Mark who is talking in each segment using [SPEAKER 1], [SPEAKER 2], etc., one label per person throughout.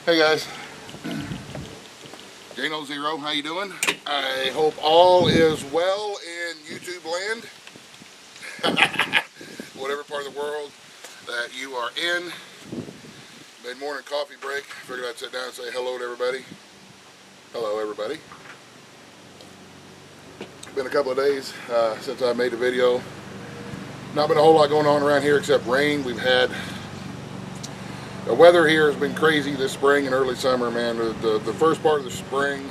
[SPEAKER 1] Hey guys, Dano Zero, how you doing? I hope all is well in YouTube land, whatever part of the world that you are in. Mid-morning coffee break. Figured I'd sit down and say hello to everybody. Hello everybody. Been a couple of days since I made a video. Not been a whole lot going on around here except rain. We've had the weather here has been crazy this spring and early summer, man. The first part of the spring,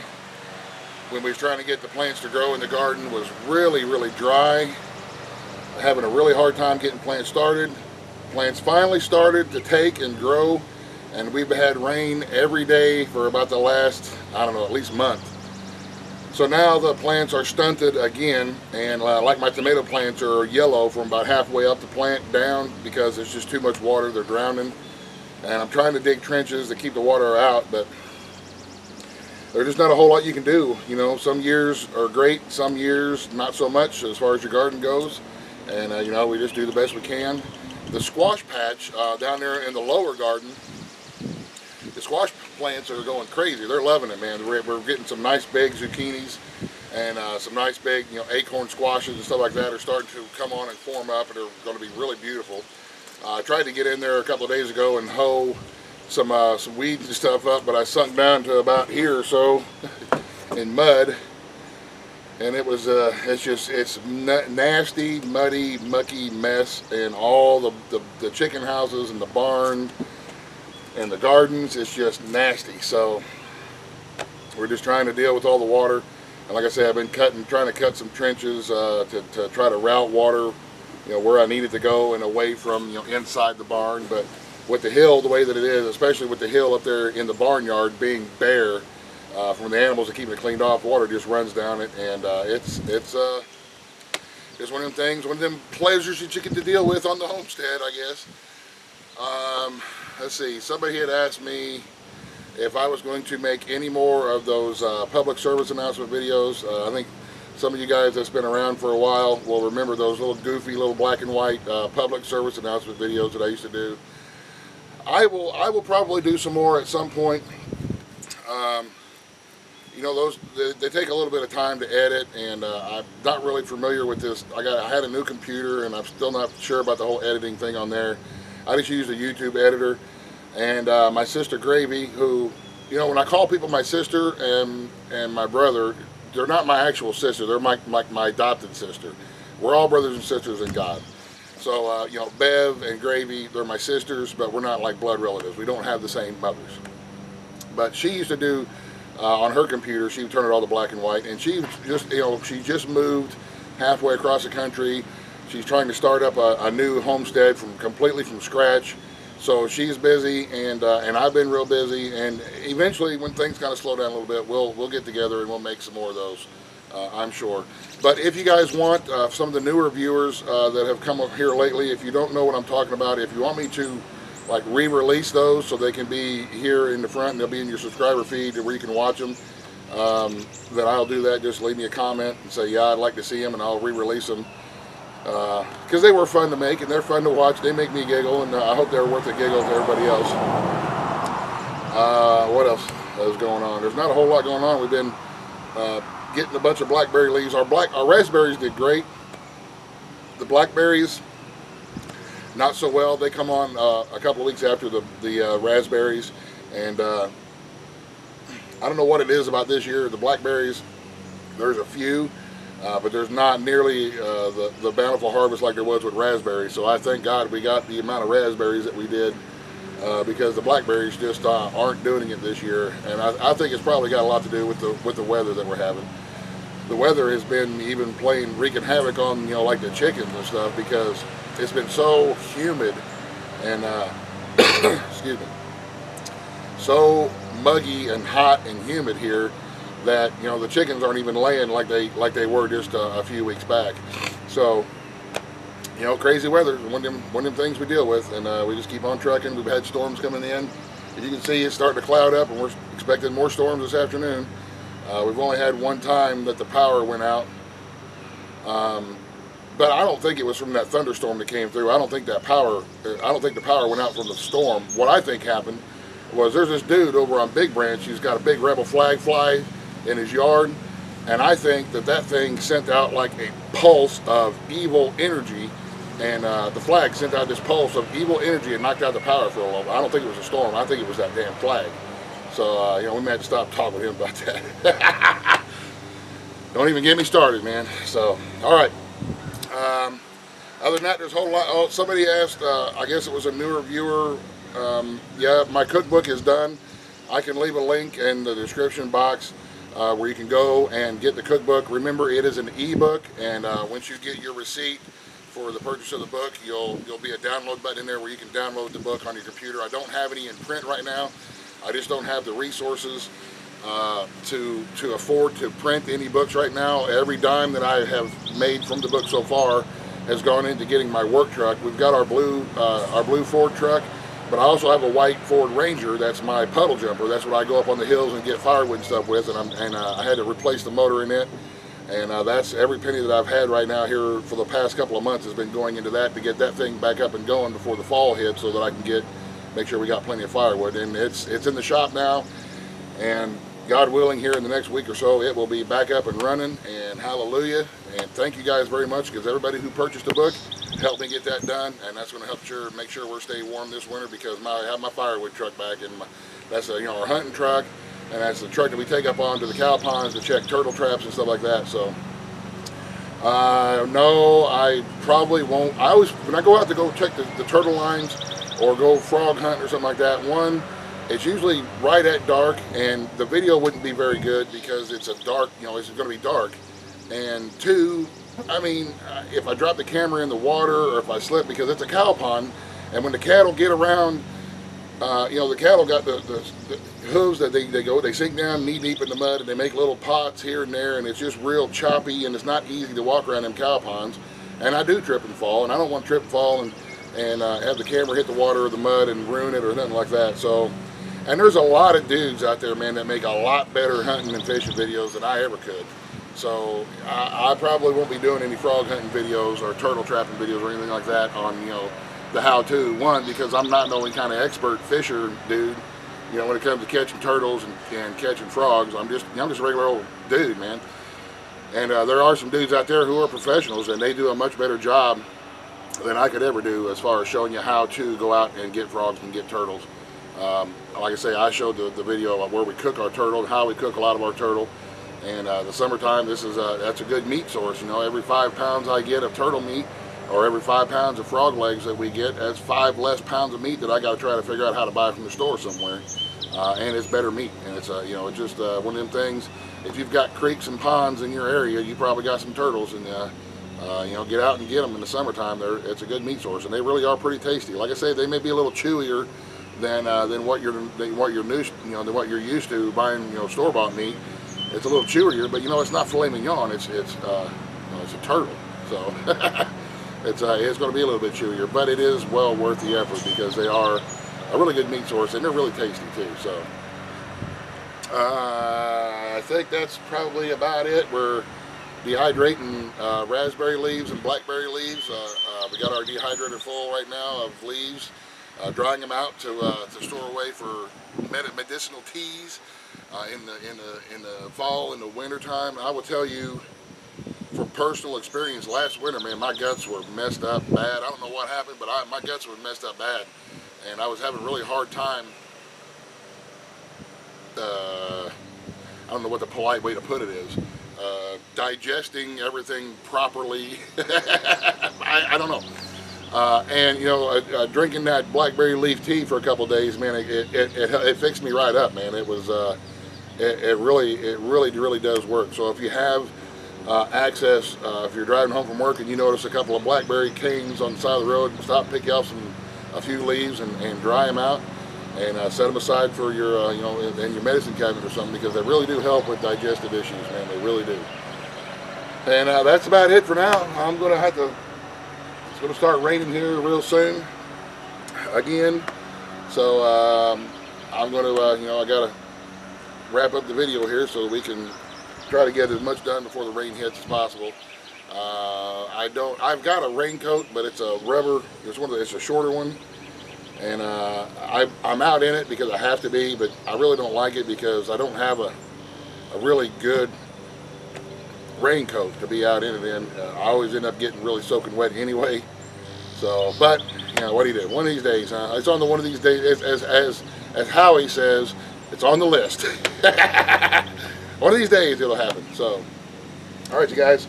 [SPEAKER 1] when we was trying to get the plants to grow in the garden, was really, really dry. Having a really hard time getting plants started. Plants finally started to take and grow, and we've had rain every day for about the last, I don't know, at least month. So now the plants are stunted again, and like my tomato plants are yellow from about halfway up the plant down because there's just too much water, they're drowning. And I'm trying to dig trenches to keep the water out, but there's just not a whole lot you can do. You know, some years are great, some years not so much as far as your garden goes. And, you know, we just do the best we can. The squash patch down there in the lower garden, the squash plants are going crazy. They're loving it, man. We're getting some nice big zucchinis and some nice big, you know, acorn squashes and stuff like that are starting to come on and form up, and they're going to be really beautiful. I tried to get in there a couple of days ago and hoe some weeds and stuff up, but I sunk down to about here or so in mud, and it was it's nasty, muddy, mucky mess, and all the chicken houses and the barn and the gardens, it's just nasty. So we're just trying to deal with all the water, and like I said, I've been trying to cut some trenches to try to route water, you know, where I need it to go and away from, you know, inside the barn. But with the hill the way that it is, especially with the hill up there in the barnyard being bare, from the animals that keep it cleaned off, water just runs down it, and it's one of them things, one of them pleasures that you get to deal with on the homestead, I guess. Let's see, somebody had asked me if I was going to make any more of those public service announcement videos. I think some of you guys that's been around for a while will remember those little goofy little black and white public service announcement videos that I used to do. I will probably do some more at some point. You know, those they take a little bit of time to edit, and I'm not really familiar with this. I had a new computer, and I'm still not sure about the whole editing thing on there. I just use a YouTube editor, and my sister Gravy, who, you know, when I call people my sister and my brother, they're not my actual sister. They're my adopted sister. We're all brothers and sisters in God. So, you know, Bev and Gravy, they're my sisters, but we're not like blood relatives. We don't have the same mothers. But she used to do, on her computer, she would turn it all to black and white. And she just, you know, she just moved halfway across the country. She's trying to start up a new homestead completely from scratch. So she's busy, and I've been real busy, and eventually when things kind of slow down a little bit, we'll get together and we'll make some more of those, I'm sure. But if you guys want, some of the newer viewers that have come up here lately, if you don't know what I'm talking about, if you want me to like re-release those so they can be here in the front and they'll be in your subscriber feed where you can watch them, then I'll do that. Just leave me a comment and say, yeah, I'd like to see them, and I'll re-release them. Because they were fun to make and they're fun to watch. They make me giggle, and I hope they're worth a giggle to everybody else. What else is going on? There's not a whole lot going on. We've been getting a bunch of blackberry leaves. Our raspberries did great. The blackberries, not so well. They come on a couple of weeks after the raspberries, and I don't know what it is about this year. The blackberries, there's a few. But there's not nearly the bountiful harvest like there was with raspberries. So I thank God we got the amount of raspberries that we did, because the blackberries just aren't doing it this year. And I think it's probably got a lot to do with the weather that we're having. The weather has been even wreaking havoc on, you know, like the chickens and stuff, because it's been so humid and excuse me, so muggy and hot and humid here that, you know, the chickens aren't even laying like they were just a few weeks back. So, you know, crazy weather, one of them things we deal with, and we just keep on trucking. We've had storms coming in. As you can see, it's starting to cloud up, and we're expecting more storms this afternoon. We've only had one time that the power went out, but I don't think it was from that thunderstorm that came through. I don't think the power went out from the storm. What I think happened was there's this dude over on Big Branch. He's got a big rebel flag fly in his yard, and I think that thing sent out like a pulse of evil energy, and the flag sent out this pulse of evil energy and knocked out the power for a little while. I don't think it was a storm. I think it was that damn flag. So we may have to stop talking with him about that. Don't even get me started, man. So, all right. Other than that, there's a whole lot. Oh, somebody asked, I guess it was a newer viewer. Yeah, my cookbook is done. I can leave a link in the description box where you can go and get the cookbook. Remember, it is an ebook, and once you get your receipt for the purchase of the book, you'll be a download button in there where you can download the book on your computer. I don't have any in print right now. I just don't have the resources to afford to print any books right now. Every dime that I have made from the book so far has gone into getting my work truck. We've got our blue Ford truck, but I also have a white Ford Ranger. That's my puddle jumper. That's what I go up on the hills and get firewood and stuff with, and I had to replace the motor in it. And that's every penny that I've had right now here for the past couple of months has been going into that to get that thing back up and going before the fall hits, so that I can make sure we got plenty of firewood. And it's in the shop now, and God willing, here in the next week or so, it will be back up and running, and hallelujah. And thank you guys very much, because everybody who purchased the book helped me get that done, and that's going to help make sure we're staying warm this winter, because I have my firewood truck back, and that's our hunting truck, and that's the truck that we take up onto the cow ponds to check turtle traps and stuff like that. So no, I probably won't. When I go out to go check the turtle lines or go frog hunting or something like that, one, it's usually right at dark, and the video wouldn't be very good because it's a dark, it's going to be dark. And two, I mean, if I drop the camera in the water or if I slip, because it's a cow pond, and when the cattle get around, the cattle got the hooves that they sink down knee deep in the mud, and they make little pots here and there, and it's just real choppy, and it's not easy to walk around them cow ponds. And I do trip and fall, and I don't want to trip and fall and have the camera hit the water or the mud and ruin it or nothing like that. So. And there's a lot of dudes out there, man, that make a lot better hunting and fishing videos than I ever could. So I probably won't be doing any frog hunting videos or turtle trapping videos or anything like that on, the how-to. One, because I'm not no kind of expert fisher dude, when it comes to catching turtles and catching frogs. I'm just a regular old dude, man. And there are some dudes out there who are professionals, and they do a much better job than I could ever do as far as showing you how to go out and get frogs and get turtles. Like I say, I showed the video of where we cook our turtle, how we cook a lot of our turtle. And the summertime, that's a good meat source. Every 5 pounds I get of turtle meat, or every 5 pounds of frog legs that we get, that's 5 less pounds of meat that I got to try to figure out how to buy from the store somewhere. And it's better meat. And it's it's just one of them things. If you've got creeks and ponds in your area, you probably got some turtles, and get out and get them in the summertime. It's a good meat source, and they really are pretty tasty. Like I say, they may be a little chewier than what you're used to buying, store-bought meat. It's a little chewier, but it's not filet mignon. It's a turtle, so it's going to be a little bit chewier, but it is well worth the effort, because they are a really good meat source, and they're really tasty too. So I think that's probably about it. We're dehydrating raspberry leaves and blackberry leaves. We got our dehydrator full right now of leaves. Drying them out to store away for medicinal teas in the fall and the winter time. I will tell you, from personal experience, last winter, man, my guts were messed up bad. I don't know what happened, but my guts were messed up bad, and I was having a really hard time. I don't know what the polite way to put it is. Digesting everything properly. I don't know. Drinking that blackberry leaf tea for a couple of days, man, it fixed me right up, man. It was, it really does work. So if you have access, if you're driving home from work and you notice a couple of blackberry canes on the side of the road, stop, pick you off a few leaves and dry them out, and set them aside for your, in your medicine cabinet or something, because they really do help with digestive issues, man. They really do. And that's about it for now. I'm going to have to. It's going to start raining here real soon again, so I'm going to I got to wrap up the video here so we can try to get as much done before the rain hits as possible. I've got a raincoat, but it's a rubber. It's a shorter one, and I'm out in it because I have to be, but I really don't like it because I don't have a really good raincoat to be out in it in. I always end up getting really soaking wet anyway. So, but you know, what do you do? One of these days, it's on the one of these days, as Howie says, it's on the list. One of these days it'll happen. So, all right, you guys.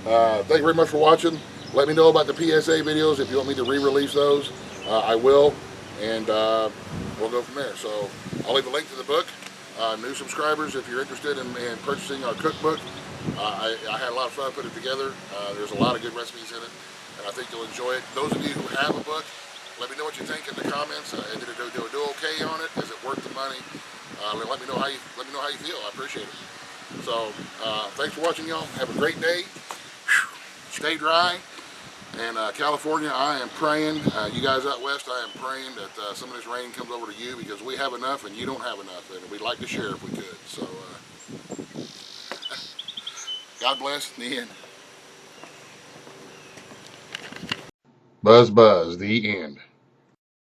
[SPEAKER 1] Thank you very much for watching. Let me know about the PSA videos if you want me to re-release those. I will, and we'll go from there. So I'll leave a link to the book. New subscribers, if you're interested in purchasing our cookbook, I had a lot of fun putting it together. There's a lot of good recipes in it, and I think you'll enjoy it. Those of you who have a book, let me know what you think in the comments. Did it do okay on it? Is it worth the money? Let me know how you feel. I appreciate it. So thanks for watching, y'all. Have a great day. Stay dry. And California, I am praying, you guys out west, I am praying that some of this rain comes over to you, because we have enough and you don't have enough, and we'd like to share if we could. So, God bless, in the end. Buzz, buzz, the end.